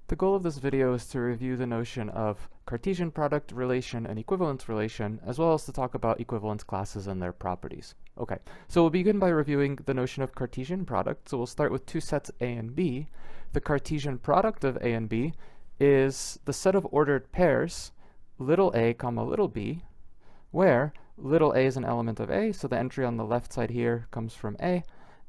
The goal of this video is to review the notion of Cartesian product relation and equivalence relation, as well as to talk about equivalence classes and their properties. Okay, so we'll begin by reviewing the notion of Cartesian product. So we'll start with two sets A and B. The Cartesian product of A and B is the set of ordered pairs little a comma little b, where little a is an element of A, so the entry on the left side here comes from A,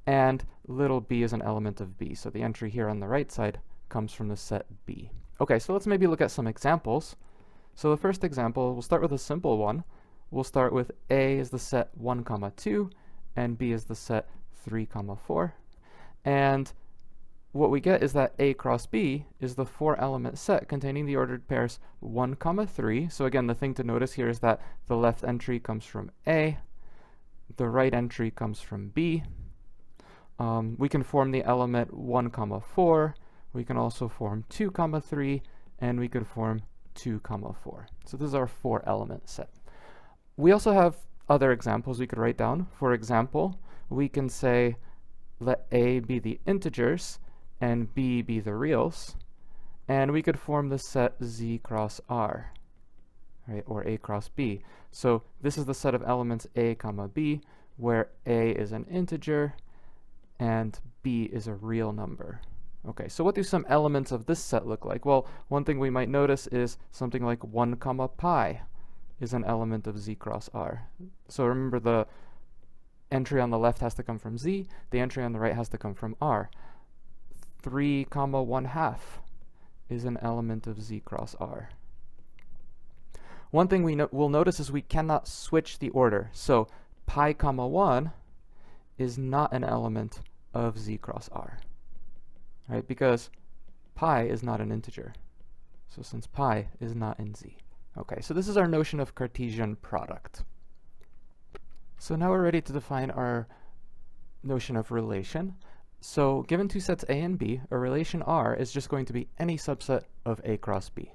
and little b is an element of B, so the entry here on the right side comes from the set B. Okay, so let's maybe look at some examples. So the first example, we'll start with a simple one. We'll start with A is the set 1, 2, and B is the set 3, 4. And what we get is that A cross B is the 4-element set containing the ordered pairs 1, 3. So again, the thing to notice here is that the left entry comes from A, the right entry comes from B. We can form the element 1, 4. We can also form 2, 3, and we could form 2, 4. So this is our 4-element set. We also have other examples we could write down. For example, we can say let A be the integers and B be the reals, and we could form the set Z cross R, right, or A cross B. So this is the set of elements A comma B, where A is an integer and B is a real number. Okay, so what do some elements of this set look like? Well, one thing we might notice is something like 1 comma pi is an element of Z cross R. So remember, the entry on the left has to come from Z, the entry on the right has to come from R. 3 comma 1/2 is an element of Z cross R. One thing we'll notice is we cannot switch the order. So pi comma 1 is not an element of Z cross R. Right, because pi is not an integer. So since pi is not in Z. Okay, so this is our notion of Cartesian product. So now we're ready to define our notion of relation. So given two sets A and B, a relation R is just going to be any subset of A cross B.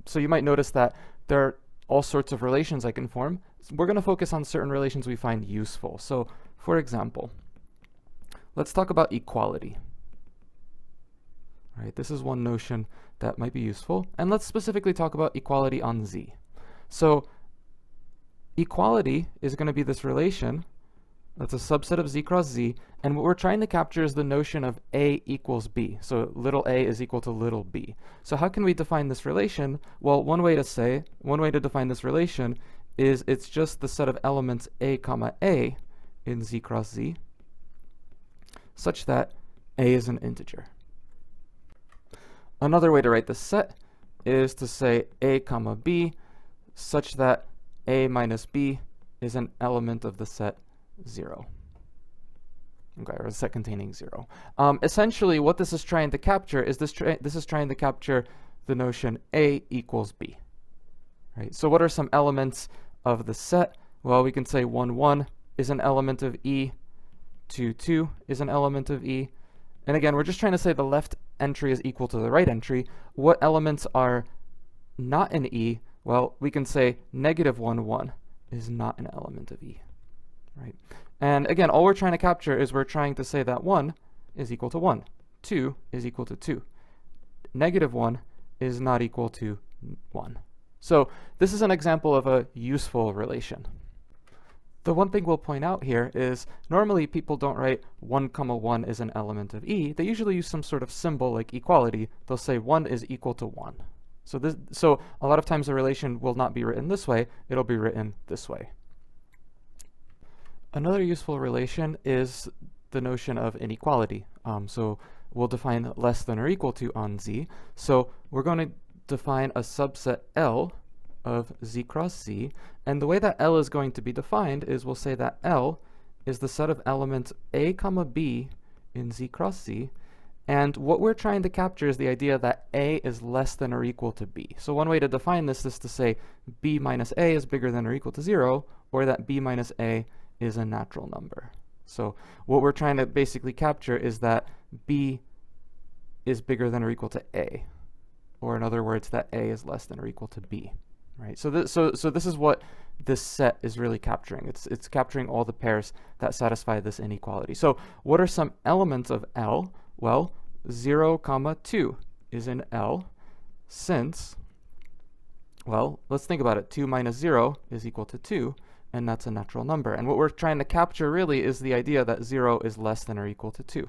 So you might notice that there are all sorts of relations I can form. We're going to focus on certain relations we find useful. So for example, let's talk about equality. Right, this is one notion that might be useful. And let's specifically talk about equality on Z. So equality is going to be this relation that's a subset of Z cross Z, and what we're trying to capture is the notion of A equals B. So little a is equal to little b. So how can we define this relation? Well, one way to define this relation is it's just the set of elements A comma A in Z cross Z, such that A is an integer. Another way to write this set is to say A comma B such that A minus B is an element of the set 0. Okay, or the set containing 0. Essentially, what this is trying to capture is this is trying to capture the notion A equals B. Right? So what are some elements of the set? Well, we can say 1, 1 is an element of E, 2, 2 is an element of E. And again, we're just trying to say the left entry is equal to the right entry. What elements are not in E? Well, we can say negative 1, 1 is not an element of E. Right? And again, all we're trying to capture is we're trying to say that 1 is equal to 1, 2 is equal to 2. Negative 1 is not equal to 1. So this is an example of a useful relation. The one thing we'll point out here is normally people don't write 1 comma 1 is an element of E. They usually use some sort of symbol like equality. They'll say 1 is equal to 1. So a lot of times the relation will not be written this way, it'll be written this way. Another useful relation is the notion of inequality. So we'll define less than or equal to on Z. So we're going to define a subset L of Z cross Z, and the way that L is going to be defined is we'll say that L is the set of elements A comma B in Z cross Z, and what we're trying to capture is the idea that A is less than or equal to B. So one way to define this is to say B minus A is bigger than or equal to 0, or that B minus A is a natural number. So what we're trying to basically capture is that B is bigger than or equal to A, or in other words, that A is less than or equal to B. Right? So this is what this set is really capturing. It's capturing all the pairs that satisfy this inequality. So what are some elements of L? Well, 0, 2 is in L, since, well, let's think about it. 2 minus 0 is equal to 2, and that's a natural number. And what we're trying to capture really is the idea that 0 is less than or equal to 2.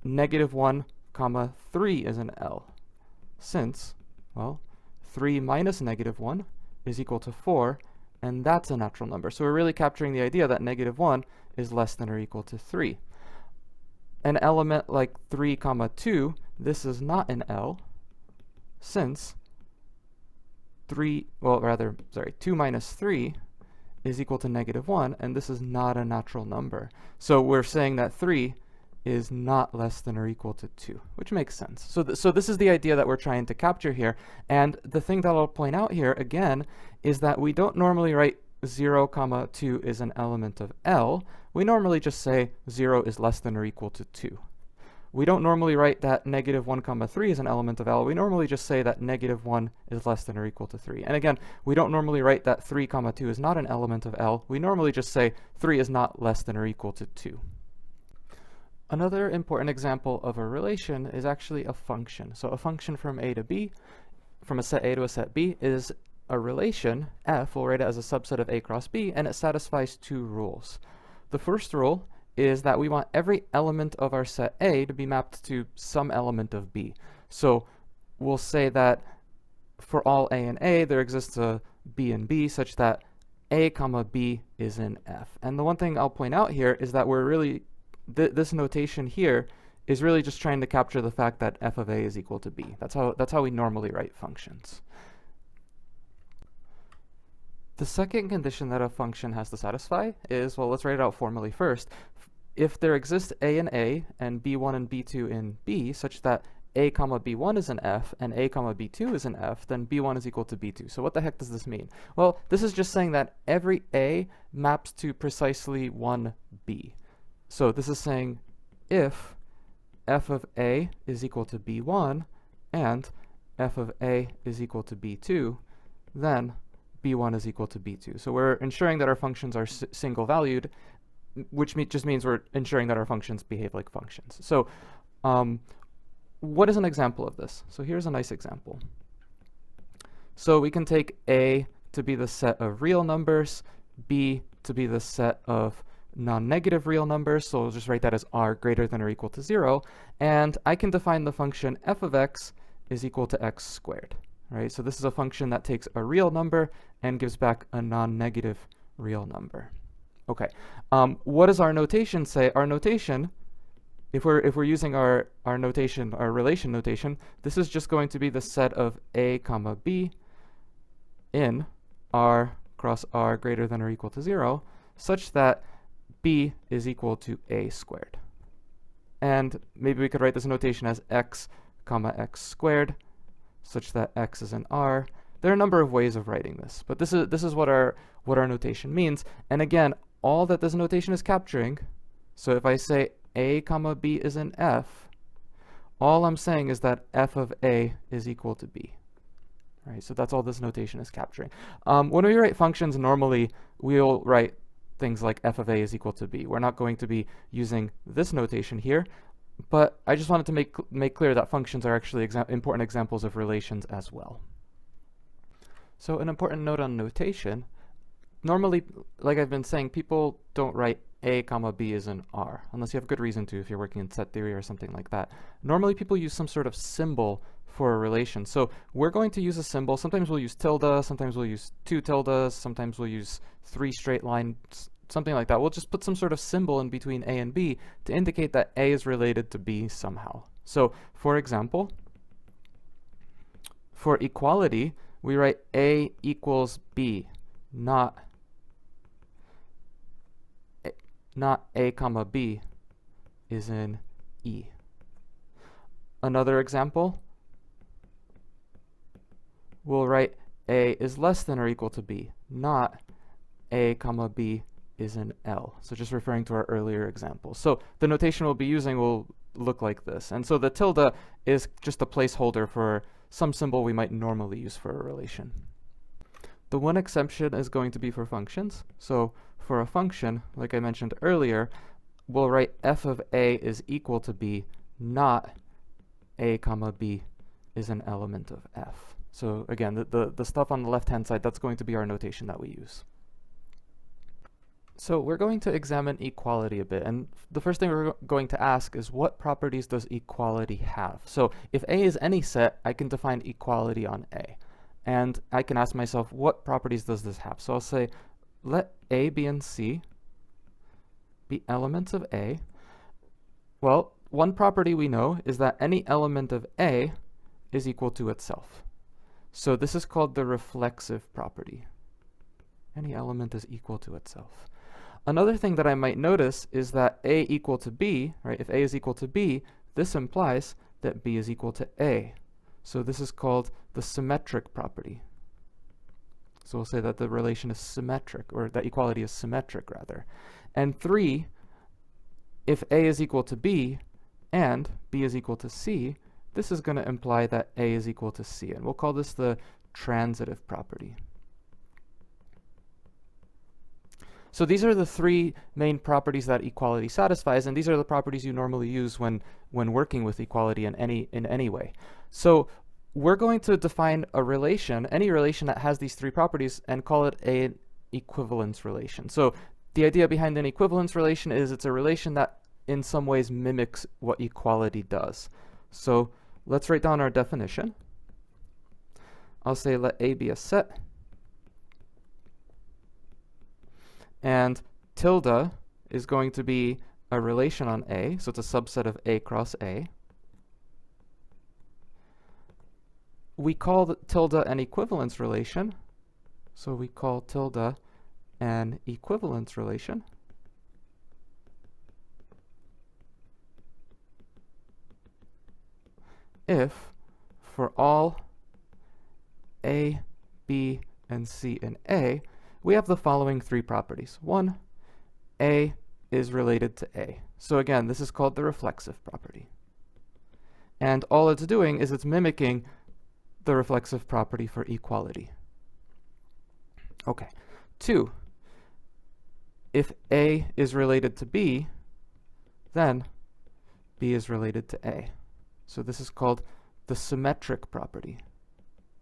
Negative 1 comma 3 is in L, since, well, 3 minus negative 1 is equal to 4, and that's a natural number. So we're really capturing the idea that negative 1 is less than or equal to 3. An element like 3 comma 2, this is not in L, since 2 minus 3 is equal to negative 1, and this is not a natural number. So we're saying that 3 is not less than or equal to 2, which makes sense. So this is the idea that we're trying to capture here. And the thing that I'll point out here, again, is that we don't normally write 0 comma 2 is an element of L. We normally just say 0 is less than or equal to 2. We don't normally write that negative 1 comma 3 is an element of L. We normally just say that negative 1 is less than or equal to 3. And again, we don't normally write that 3 comma 2 is not an element of L. We normally just say 3 is not less than or equal to 2. Another important example of a relation is actually a function. So a function from A to B, from a set A to a set B, is a relation, f, we'll write it as a subset of A cross B, and it satisfies two rules. The first rule is that we want every element of our set A to be mapped to some element of B. So we'll say that for all A and A, there exists a B and B such that A comma B is in F. And the one thing I'll point out here is that we're really this notation here is really just trying to capture the fact that f of a is equal to b. That's how we normally write functions. The second condition that a function has to satisfy is, well, let's write it out formally first. If there exists a in A and b1 and b2 in B such that a comma b1 is in F and a comma b2 is in F, then b1 is equal to b2. So what the heck does this mean? Well, this is just saying that every a maps to precisely one b. So this is saying if f of a is equal to b1 and f of a is equal to b2, then b1 is equal to b2. So we're ensuring that our functions are single valued, which just means we're ensuring that our functions behave like functions. So what is an example of this? So here's a nice example. So we can take A to be the set of real numbers, B to be the set of non-negative real numbers, so we'll just write that as r greater than or equal to 0, and I can define the function f of x is equal to x squared, right? So this is a function that takes a real number and gives back a non-negative real number. Okay, what does our notation say? Our notation, if we're using our notation, our relation notation, this is just going to be the set of a comma b in r cross r greater than or equal to 0, such that b is equal to a squared. And maybe we could write this notation as x comma x squared, such that x is in r. There are a number of ways of writing this, but this is what our notation means. And again, all that this notation is capturing, so if I say a comma b is in F, all I'm saying is that f of a is equal to b. Right, so that's all this notation is capturing. When we write functions, normally we'll write things like f of a is equal to b. We're not going to be using this notation here, but I just wanted to make clear that functions are actually important examples of relations as well. So an important note on notation, normally, like I've been saying, people don't write a comma b is in r, unless you have good reason to, if you're working in set theory or something like that. Normally people use some sort of symbol for a relation. So we're going to use a symbol. Sometimes we'll use tilde, sometimes we'll use 2 tildes, sometimes we'll use 3 straight lines, something like that. We'll just put some sort of symbol in between a and b to indicate that a is related to b somehow. So for example, for equality, we write a equals b, not a comma b is in E. Another example, we'll write a is less than or equal to b, not a comma b is in L. So just referring to our earlier example. So the notation we'll be using will look like this. And so the tilde is just a placeholder for some symbol we might normally use for a relation. The one exception is going to be for functions. So for a function, like I mentioned earlier, we'll write f of a is equal to b, not A comma B is an element of F. So again, the stuff on the left-hand side, that's going to be our notation that we use. So we're going to examine equality a bit, and the first thing we're going to ask is, what properties does equality have? So if A is any set, I can define equality on A. And I can ask myself, what properties does this have? So I'll say, let A, B, and C be elements of A. Well, one property we know is that any element of A is equal to itself. So this is called the reflexive property. Any element is equal to itself. Another thing that I might notice is that A equal to B, right? If A is equal to B, this implies that B is equal to A. So this is called the symmetric property. So we'll say that the relation is symmetric, or that equality is symmetric, rather. And 3, if A is equal to B and B is equal to C, this is going to imply that A is equal to C, and we'll call this the transitive property. So these are the 3 main properties that equality satisfies, and these are the properties you normally use when working with equality in any way. So we're going to define a relation, any relation that has these 3 properties, and call it an equivalence relation. So the idea behind an equivalence relation is it's a relation that in some ways mimics what equality does. So let's write down our definition. I'll say let A be a set, and tilde is going to be a relation on A, so it's a subset of A cross A. We call tilde an equivalence relation, so we call tilde an equivalence relation. If for all A, B, and C in A, we have the following 3 properties. 1, A is related to A. So again, this is called the reflexive property. And all it's doing is it's mimicking the reflexive property for equality. Okay. 2, if A is related to B, then B is related to A. So this is called the symmetric property.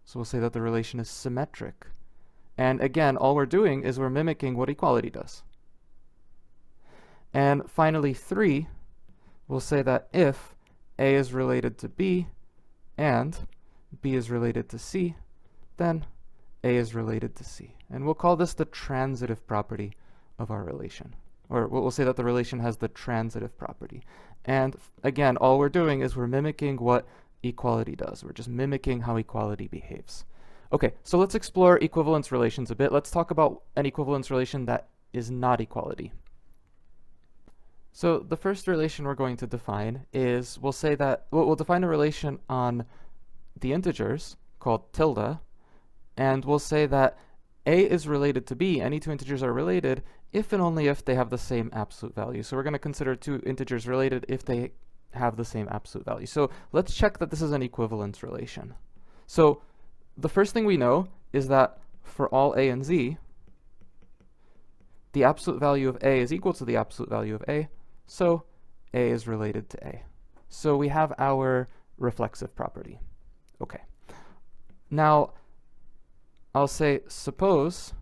So we'll say that the relation is symmetric. And again, all we're doing is we're mimicking what equality does. And finally, 3, we'll say that if A is related to B and B is related to C, then A is related to C. And we'll call this the transitive property of our relation. Or we'll say that the relation has the transitive property. And again, all we're doing is we're mimicking what equality does. We're just mimicking how equality behaves. Okay, so let's explore equivalence relations a bit. Let's talk about an equivalence relation that is not equality. So the first relation we're going to define is, we'll say that, we'll define a relation on the integers called tilde, and we'll say that A is related to B, any 2 integers are related, if and only if they have the same absolute value. So we're going to consider 2 integers related if they have the same absolute value. So let's check that this is an equivalence relation. So the first thing we know is that for all A and Z, the absolute value of A is equal to the absolute value of A, so A is related to A. So we have our reflexive property. Okay. Now, I'll say, suppose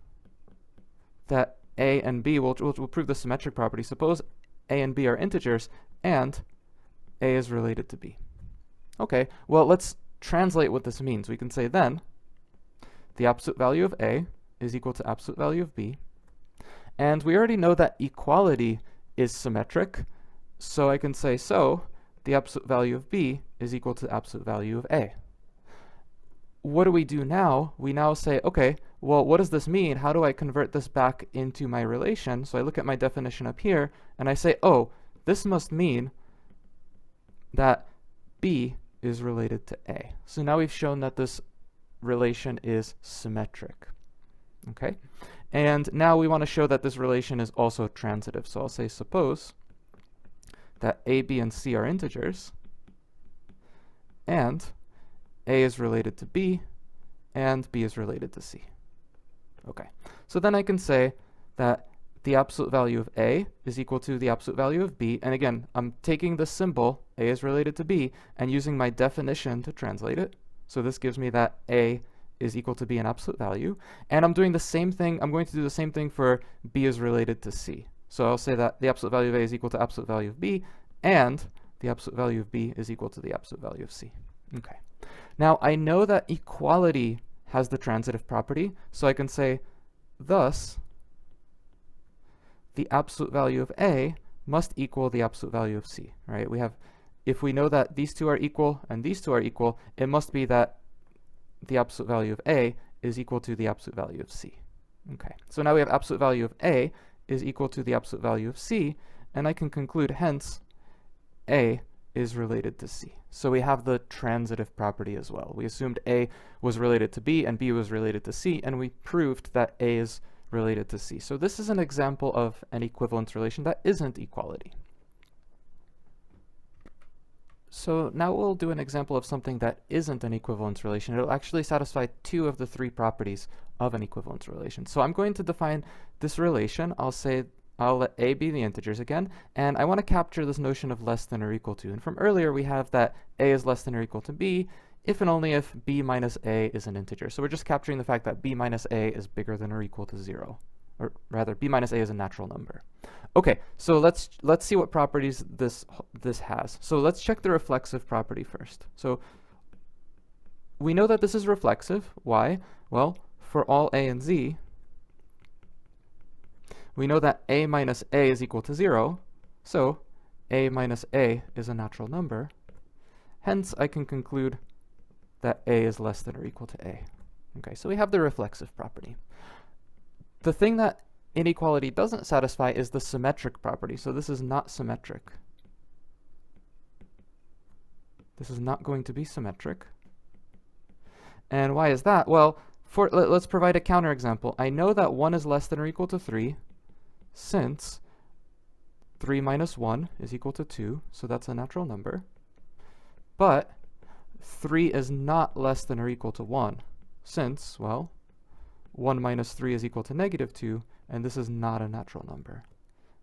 that A and B, we'll prove the symmetric property. Suppose A and B are integers, and A is related to B. Okay, well, let's translate what this means. We can say then, the absolute value of A is equal to absolute value of B. And we already know that equality is symmetric, so I can say, so the absolute value of B is equal to the absolute value of A. What do we do now? We now say, okay, well, what does this mean? How do I convert this back into my relation? So I look at my definition up here, and I say, oh, this must mean that B is related to A. So now we've shown that this relation is symmetric. Okay? And now we want to show that this relation is also transitive. So I'll say, suppose that A, B, and C are integers, and A is related to B, and B is related to C. Okay, so then I can say that the absolute value of A is equal to the absolute value of B. And again, I'm taking the symbol, A is related to B, and using my definition to translate it. So this gives me that A is equal to B in absolute value. And I'm doing the same thing, I'm going to do the same thing for B is related to C. So I'll say that the absolute value of A is equal to absolute value of B, and the absolute value of B is equal to the absolute value of C. Okay. Now I know that equality has the transitive property, so I can say, thus, the absolute value of A must equal the absolute value of C, right? We have, if we know that these two are equal and these two are equal, it must be that the absolute value of A is equal to the absolute value of C. Okay, so now we have absolute value of A is equal to the absolute value of C, and I can conclude, hence, A is related to C. So we have the transitive property as well. We assumed A was related to B and B was related to C, and we proved that A is related to C. So this is an example of an equivalence relation that isn't equality. So now we'll do an example of something that isn't an equivalence relation. It'll actually satisfy two of the three properties of an equivalence relation. So I'm going to define this relation. I'll let A be the integers again, and I want to capture this notion of less than or equal to. And from earlier, we have that A is less than or equal to B, if and only if B minus A is an integer. So we're just capturing the fact that B minus A is bigger than or equal to 0. Or rather, B minus A is a natural number. Okay, so let's see what properties this has. So let's check the reflexive property first. So we know that this is reflexive. Why? Well, for all A and Z, we know that A minus A is equal to 0, so A minus A is a natural number. Hence, I can conclude that A is less than or equal to A. Okay, so we have the reflexive property. The thing that inequality doesn't satisfy is the symmetric property. So this is not symmetric. This is not going to be symmetric. And why is that? Well, let's provide a counterexample. I know that 1 is less than or equal to 3, since 3 minus 1 is equal to 2, so that's a natural number. But 3 is not less than or equal to 1, since, well, 1 minus 3 is equal to negative 2, and this is not a natural number,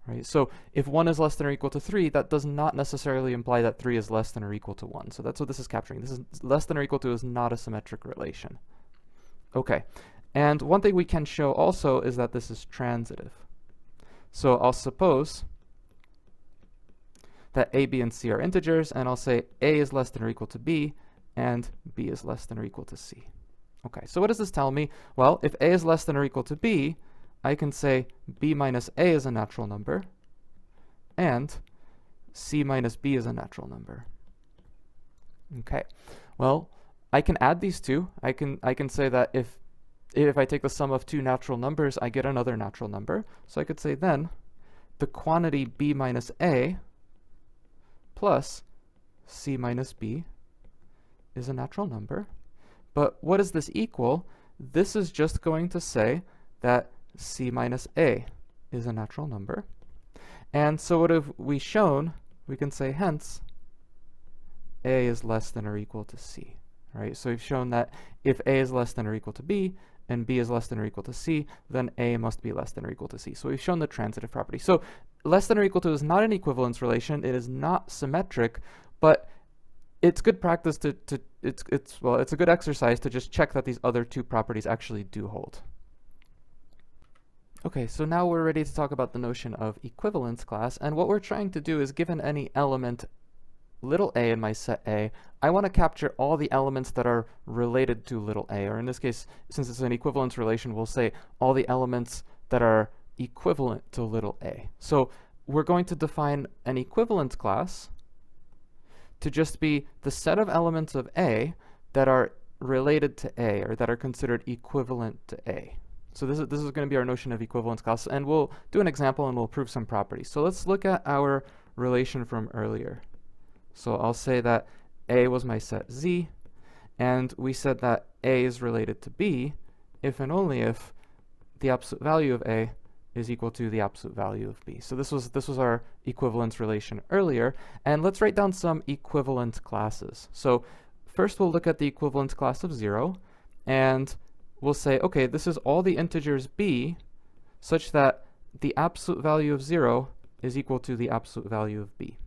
right? So if 1 is less than or equal to 3, that does not necessarily imply that 3 is less than or equal to 1. So that's what this is capturing. This is less than or equal to is not a symmetric relation. Okay, and one thing we can show also is that this is transitive. So I'll suppose that A, B, and C are integers, and I'll say A is less than or equal to B, and B is less than or equal to C. Okay, so what does this tell me? Well, if A is less than or equal to B, I can say B minus A is a natural number, and C minus B is a natural number. Okay, well, I can add these two. I can say that if I take the sum of two natural numbers, I get another natural number. So I could say then the quantity B minus A plus C minus B is a natural number. But what does this equal? This is just going to say that C minus A is a natural number. And so what have we shown? We can say hence A is less than or equal to C. Right? So we've shown that if A is less than or equal to B and B is less than or equal to C, then A must be less than or equal to C. So we've shown the transitive property. So less than or equal to is not an equivalence relation. It is not symmetric, but it's good practice it's a good exercise to just check that these other two properties actually do hold. Okay, so now we're ready to talk about the notion of equivalence class, and what we're trying to do is, given any element little a in my set A, I want to capture all the elements that are related to little a, or in this case, since it's an equivalence relation, we'll say all the elements that are equivalent to little a. So we're going to define an equivalence class to just be the set of elements of A that are related to A, or that are considered equivalent to A. So this is going to be our notion of equivalence class, and we'll do an example and we'll prove some properties. So let's look at our relation from earlier. So I'll say that A was my set Z, and we said that A is related to B if and only if the absolute value of A is equal to the absolute value of B. So this was our equivalence relation earlier, and let's write down some equivalent classes. So first we'll look at the equivalence class of 0, and we'll say, okay, this is all the integers B such that the absolute value of 0 is equal to the absolute value of b.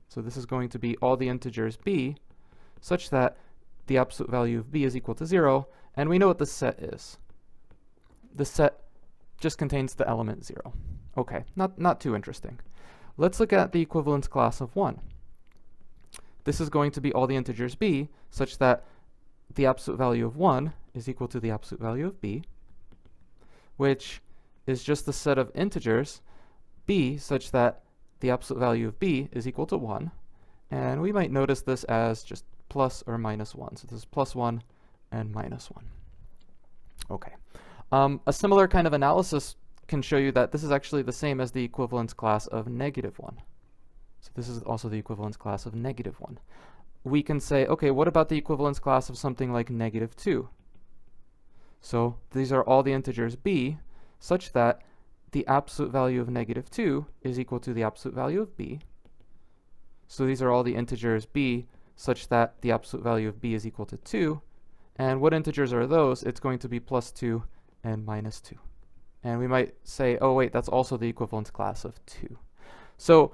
So this is going to be all the integers b such that the absolute value of b is equal to 0, and we know what the set is. The set just contains the element 0. Okay, not too interesting. Let's look at the equivalence class of 1. This is going to be all the integers b such that the absolute value of 1 is equal to the absolute value of b, which is just the set of integers b such that the absolute value of b is equal to 1. And we might notice this as just plus or minus 1. So this is plus 1 and minus 1. Okay. A similar kind of analysis can show you that this is actually the same as the equivalence class of negative 1. So this is also the equivalence class of negative 1. We can say, okay, what about the equivalence class of something like negative 2? So these are all the integers b such that the absolute value of negative 2 is equal to the absolute value of b. So these are all the integers b such that the absolute value of b is equal to 2. And what integers are those? It's going to be plus 2 and minus 2. And we might say, oh wait, that's also the equivalence class of 2. So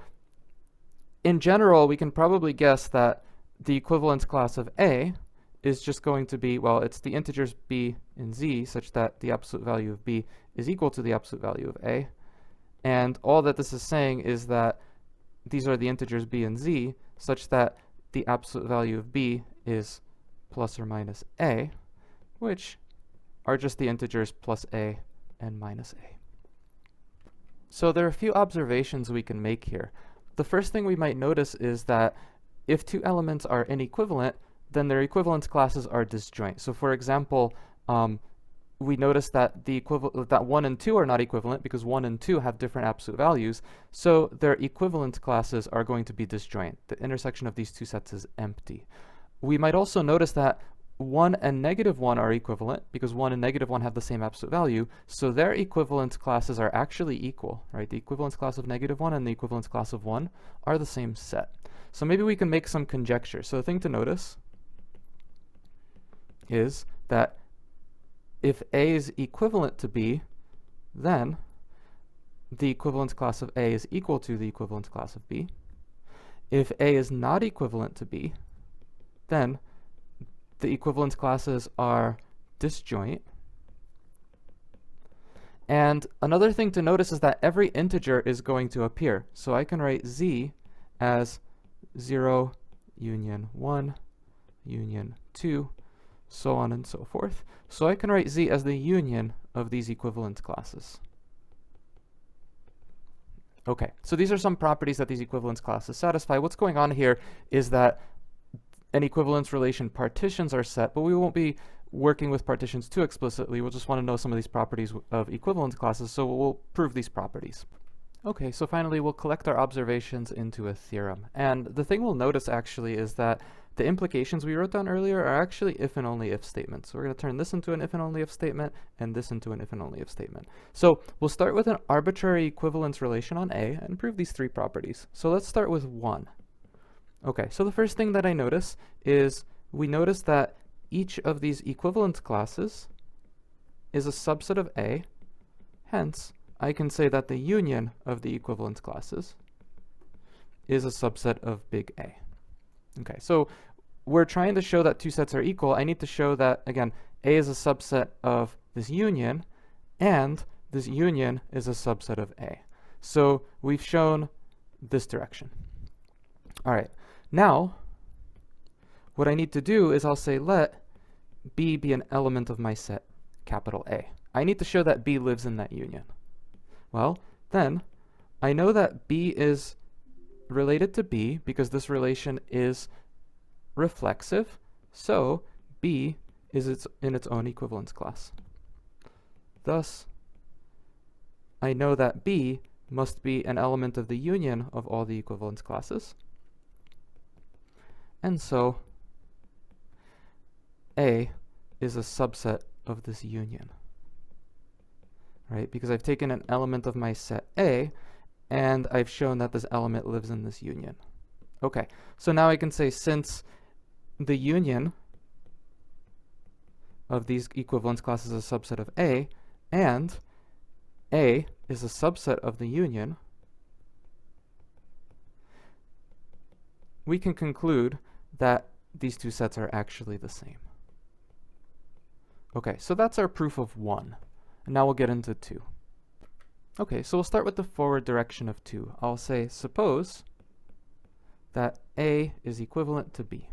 in general, we can probably guess that the equivalence class of a is just going to be, well, it's the integers b and z such that the absolute value of b is equal to the absolute value of a. And all that this is saying is that these are the integers b and z such that the absolute value of b is plus or minus a, which are just the integers plus a and minus a. So there are a few observations we can make here. The first thing we might notice is that if two elements are inequivalent, then their equivalence classes are disjoint. So for example, we notice that that 1 and 2 are not equivalent because 1 and 2 have different absolute values, so their equivalence classes are going to be disjoint. The intersection of these two sets is empty. We might also notice that 1 and negative 1 are equivalent because 1 and negative 1 have the same absolute value, so their equivalence classes are actually equal, right? The equivalence class of negative 1 and the equivalence class of 1 are the same set. So maybe we can make some conjecture. So the thing to notice is that if a is equivalent to b, then the equivalence class of a is equal to the equivalence class of b. If a is not equivalent to b, then the equivalence classes are disjoint. And another thing to notice is that every integer is going to appear. So I can write z as 0, union 1, union 2, so on and so forth. So I can write z as the union of these equivalence classes. Okay, so these are some properties that these equivalence classes satisfy. What's going on here is that an equivalence relation partitions are set, but we won't be working with partitions too explicitly. We'll just want to know some of these properties of equivalence classes, so we'll prove these properties. Okay, so finally we'll collect our observations into a theorem. And the thing we'll notice actually is that the implications we wrote down earlier are actually if and only if statements. So we're going to turn this into an if and only if statement and this into an if and only if statement. So we'll start with an arbitrary equivalence relation on A and prove these three properties. So let's start with 1. Okay, so the first thing that I notice is we notice that each of these equivalence classes is a subset of A. Hence, I can say that the union of the equivalence classes is a subset of big A. Okay, so we're trying to show that two sets are equal. I need to show that, again, A is a subset of this union, and this union is a subset of A. So we've shown this direction. All right, now what I need to do is I'll say let B be an element of my set, capital A. I need to show that B lives in that union. Well, then I know that B is related to B because this relation is reflexive, so B is in its own equivalence class. Thus, I know that B must be an element of the union of all the equivalence classes. And so A is a subset of this union, right? Because I've taken an element of my set A and I've shown that this element lives in this union. Okay, so now I can say since the union of these equivalence classes is a subset of A, and A is a subset of the union, we can conclude that these two sets are actually the same. Okay, so that's our proof of 1. And now we'll get into 2. Okay, so we'll start with the forward direction of 2. I'll say, suppose that A is equivalent to B.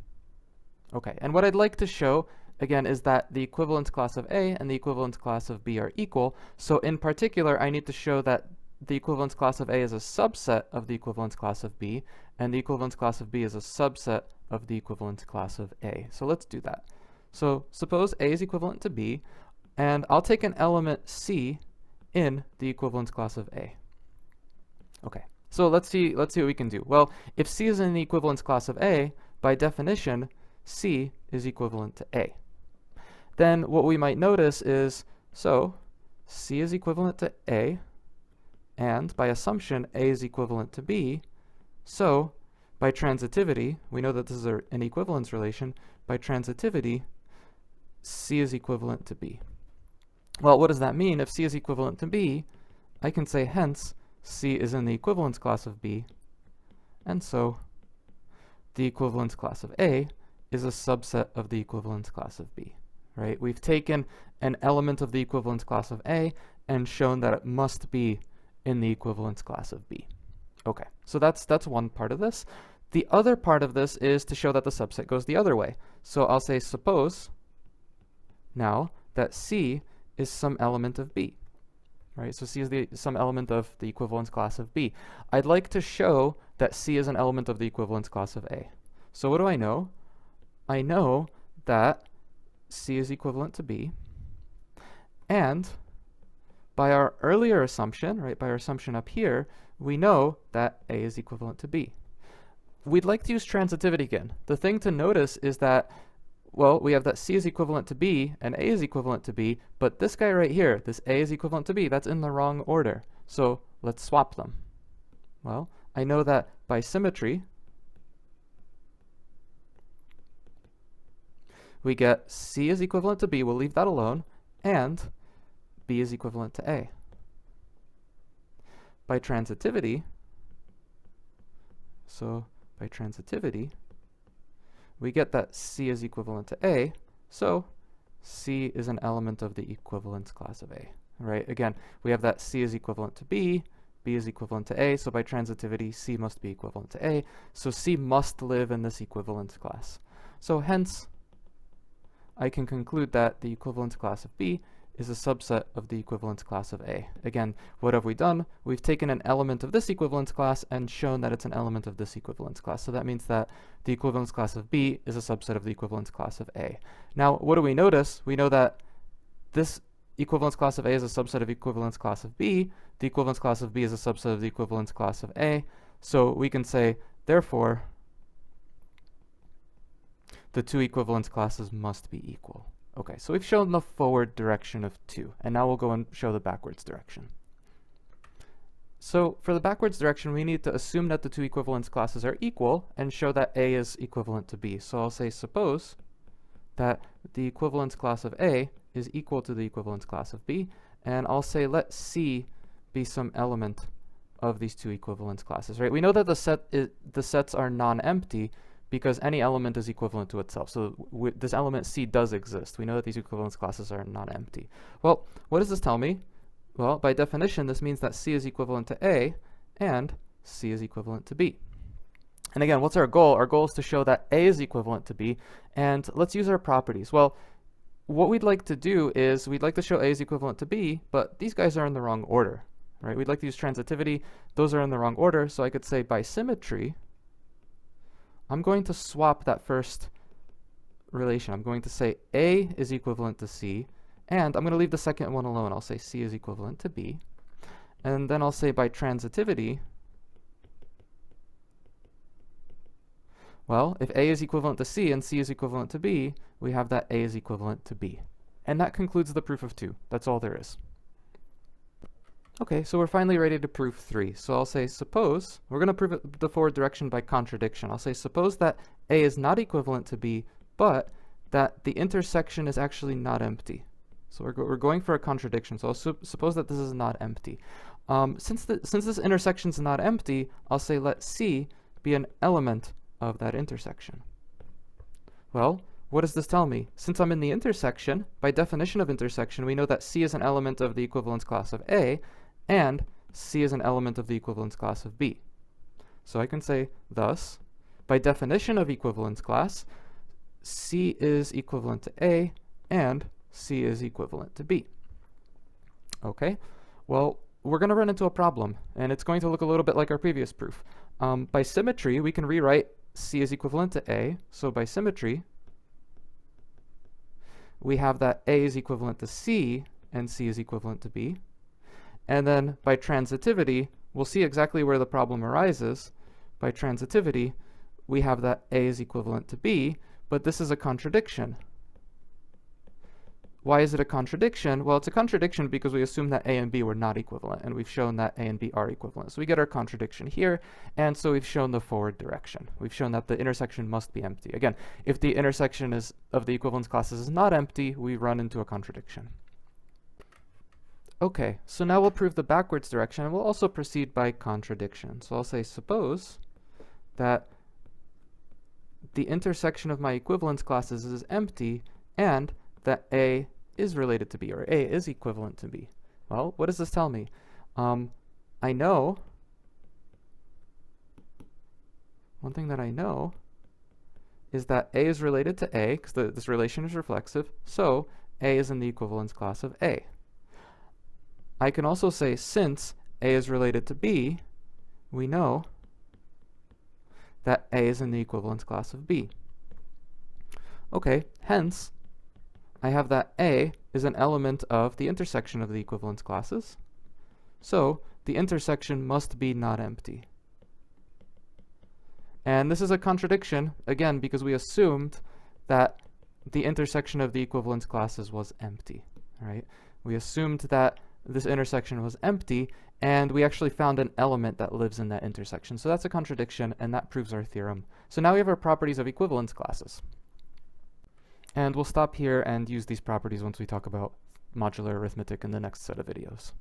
Okay, and what I'd like to show, again, is that the equivalence class of A and the equivalence class of B are equal. So in particular, I need to show that the equivalence class of A is a subset of the equivalence class of B, and the equivalence class of B is a subset of the equivalence class of A. So let's do that. So suppose A is equivalent to B, and I'll take an element C in the equivalence class of A. Okay, so let's see what we can do. Well, if C is in the equivalence class of A, by definition, C is equivalent to A. Then what we might notice is, so C is equivalent to A, and by assumption, A is equivalent to B. So by transitivity, we know that this is an equivalence relation. By transitivity, C is equivalent to B. Well, what does that mean? If C is equivalent to B, I can say hence C is in the equivalence class of B, and so the equivalence class of A is a subset of the equivalence class of B, right? We've taken an element of the equivalence class of A and shown that it must be in the equivalence class of B. Okay, so that's one part of this. The other part of this is to show that the subset goes the other way. So I'll say suppose now that C is some element of B, right? So C is some element of the equivalence class of B. I'd like to show that C is an element of the equivalence class of A. So what do I know? I know that C is equivalent to B, and by our earlier assumption, right, by our assumption up here, we know that A is equivalent to B. We'd like to use transitivity again. The thing to notice is that, well, we have that C is equivalent to B and A is equivalent to B, but this guy right here, this A is equivalent to B, that's in the wrong order. So let's swap them. Well, I know that by symmetry, we get C is equivalent to B, we'll leave that alone, and B is equivalent to A. By transitivity, we get that C is equivalent to A, so C is an element of the equivalence class of A, right? Again, we have that C is equivalent to B, B is equivalent to A, so by transitivity, C must be equivalent to A, so C must live in this equivalence class. So hence, I can conclude that the equivalence class of B is a subset of the equivalence class of A. Again, what have we done? We've taken an element of this equivalence class and shown that it's an element of this equivalence class. So that means that the equivalence class of B is a subset of the equivalence class of A. Now, what do we notice? We know that this equivalence class of A is a subset of equivalence class of B. The equivalence class of B is a subset of the equivalence class of A. So we can say, therefore, the two equivalence classes must be equal. Okay, so we've shown the forward direction of 2, and now we'll go and show the backwards direction. So for the backwards direction, we need to assume that the two equivalence classes are equal and show that A is equivalent to B. So I'll say suppose that the equivalence class of A is equal to the equivalence class of B, and I'll say let C be some element of these two equivalence classes, right? We know that the sets are non-empty because any element is equivalent to itself. So this element C does exist. We know that these equivalence classes are not empty. Well, what does this tell me? Well, by definition, this means that C is equivalent to A and C is equivalent to B. And again, what's our goal? Our goal is to show that A is equivalent to B, and let's use our properties. Well, what we'd like to do is we'd like to show A is equivalent to B, but these guys are in the wrong order, right? We'd like to use transitivity. Those are in the wrong order, so I could say by symmetry, I'm going to swap that first relation. I'm going to say A is equivalent to C, and I'm going to leave the second one alone. I'll say C is equivalent to B. And then I'll say by transitivity, well, if A is equivalent to C and C is equivalent to B, we have that A is equivalent to B. And that concludes the proof of 2. That's all there is. Okay, so we're finally ready to prove 3. So I'll say suppose, we're going to prove the forward direction by contradiction. I'll say suppose that A is not equivalent to B, but that the intersection is actually not empty. So we're going for a contradiction. So I'll suppose that this is not empty. Since this intersection is not empty, I'll say let C be an element of that intersection. Well, what does this tell me? Since I'm in the intersection, by definition of intersection, we know that C is an element of the equivalence class of A, and C is an element of the equivalence class of B. So I can say, thus, by definition of equivalence class, C is equivalent to A, and C is equivalent to B. Okay, well, we're going to run into a problem, and it's going to look a little bit like our previous proof. By symmetry, we can rewrite C is equivalent to A, so by symmetry, we have that A is equivalent to C, and C is equivalent to B. And then by transitivity, we'll see exactly where the problem arises. By transitivity, we have that A is equivalent to B, but this is a contradiction. Why is it a contradiction? Well, it's a contradiction because we assume that A and B were not equivalent, and we've shown that A and B are equivalent. So we get our contradiction here, and so we've shown the forward direction. We've shown that the intersection must be empty. Again, if the intersection of the equivalence classes is not empty, we run into a contradiction. Okay, so now we'll prove the backwards direction, and we'll also proceed by contradiction. So I'll say, suppose that the intersection of my equivalence classes is empty, and that A is related to B, or A is equivalent to B. Well, what does this tell me? I know, one thing that I know is that A is related to A, because this relation is reflexive, so A is in the equivalence class of A. I can also say, since A is related to B, we know that A is in the equivalence class of B. Okay, hence, I have that A is an element of the intersection of the equivalence classes, so the intersection must be not empty. And this is a contradiction, again, because we assumed that the intersection of the equivalence classes was empty, right? We assumed that this intersection was empty, and we actually found an element that lives in that intersection. So that's a contradiction, and that proves our theorem. So now we have our properties of equivalence classes. And we'll stop here and use these properties once we talk about modular arithmetic in the next set of videos.